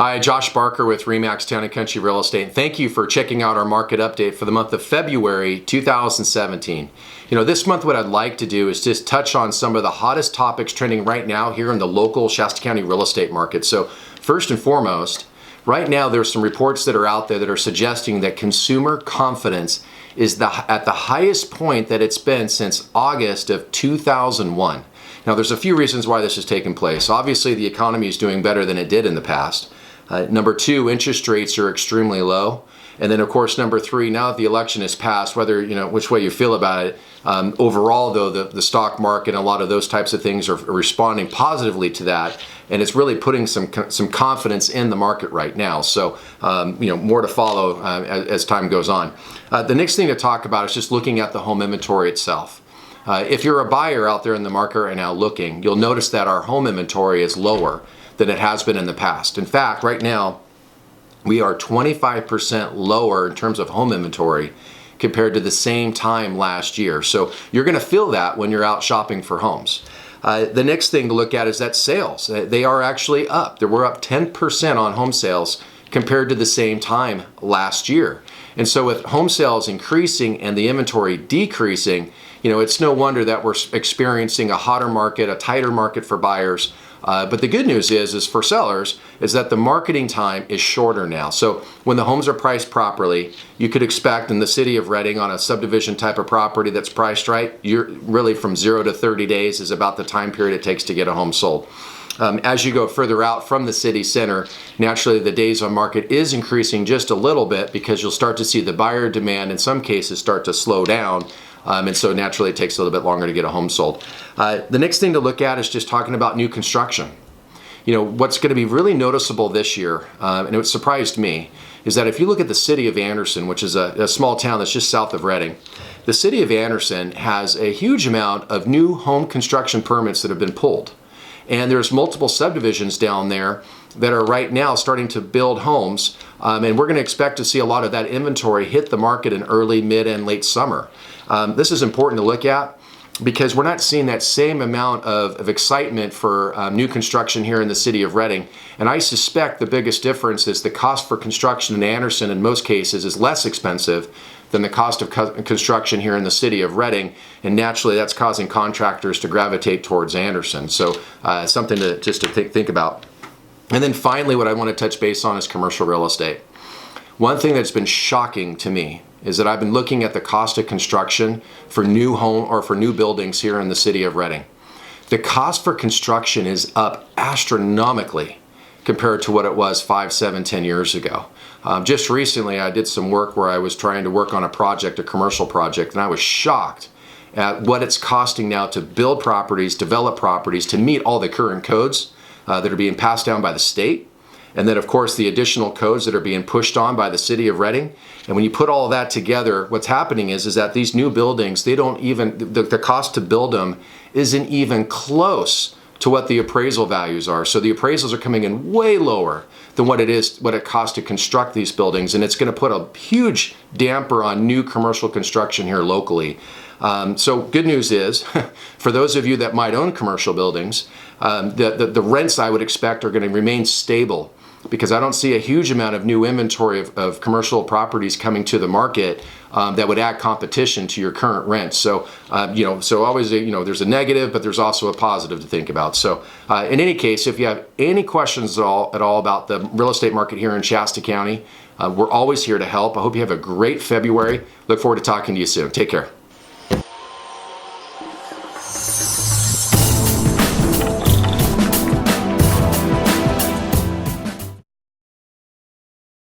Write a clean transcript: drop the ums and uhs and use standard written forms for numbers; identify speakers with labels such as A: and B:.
A: Hi, Josh Barker with Remax Town & Country Real Estate. And thank you for checking out our market update for the month of February 2017. This month what I'd like to do is just touch on some of the hottest topics trending right now here in the local Shasta County real estate market. So first and foremost, right now there's some reports that are out there that are suggesting that consumer confidence is at the highest point that it's been since August of 2001. Now there's a few reasons why this has taken place. Obviously the economy is doing better than it did in the past. Number two, interest rates are extremely low. And then of course, number three, now that the election is passed, whether, which way you feel about it, overall though, the stock market and a lot of those types of things are responding positively to that. And it's really putting some confidence in the market right now. So, more to follow as time goes on. The next thing to talk about is just looking at the home inventory itself. If you're a buyer out there in the market right now looking, you'll notice that our home inventory is lower than it has been in the past. In fact, right now, we are 25% lower in terms of home inventory compared to the same time last year. So you're gonna feel that when you're out shopping for homes. The next thing to look at is that sales. They are actually up. We're up 10% on home sales compared to the same time last year. And so with home sales increasing and the inventory decreasing, it's no wonder that we're experiencing a hotter market, a tighter market for buyers. But the good news is for sellers, is that the marketing time is shorter now. So when the homes are priced properly, you could expect in the city of Reading on a subdivision type of property that's priced right, you're really from 0 to 30 days is about the time period it takes to get a home sold. As you go further out from the city center, naturally the days on market is increasing just a little bit because you'll start to see the buyer demand in some cases start to slow down. And so naturally it takes a little bit longer to get a home sold. The next thing to look at is just talking about new construction. What's going to be really noticeable this year, and it surprised me, is that if you look at the city of Anderson, which is a small town that's just south of Reading, the city of Anderson has a huge amount of new home construction permits that have been pulled. And there's multiple subdivisions down there that are right now starting to build homes. And we're going to expect to see a lot of that inventory hit the market in early, mid, and late summer. This is important to look at because we're not seeing that same amount of excitement for new construction here in the city of Reading. And I suspect the biggest difference is the cost for construction in Anderson in most cases is less expensive than the cost of construction here in the city of Reading, and naturally that's causing contractors to gravitate towards Anderson. So something to think about. And then finally, what I want to touch base on is commercial real estate. One thing that's been shocking to me is that I've been looking at the cost of construction for new home or for new buildings here in the city of Reading. The cost for construction is up astronomically compared to what it was 5, 7, 10 years ago. Just recently, I did some work where I was trying to work on a project, a commercial project, and I was shocked at what it's costing now to build properties, develop properties, to meet all the current codes that are being passed down by the state. And then of course the additional codes that are being pushed on by the city of Reading. And when you put all of that together, what's happening is that these new buildings, they don't even, the cost to build them isn't even close to what the appraisal values are. So the appraisals are coming in way lower than what it costs to construct these buildings. And it's going to put a huge damper on new commercial construction here locally. So good news is, for those of you that might own commercial buildings, the rents I would expect are going to remain stable because I don't see a huge amount of new inventory of commercial properties coming to the market that would add competition to your current rent. So, so always, there's a negative, but there's also a positive to think about. So in any case, if you have any questions at all about the real estate market here in Shasta County, we're always here to help. I hope you have a great February. Look forward to talking to you soon. Take care.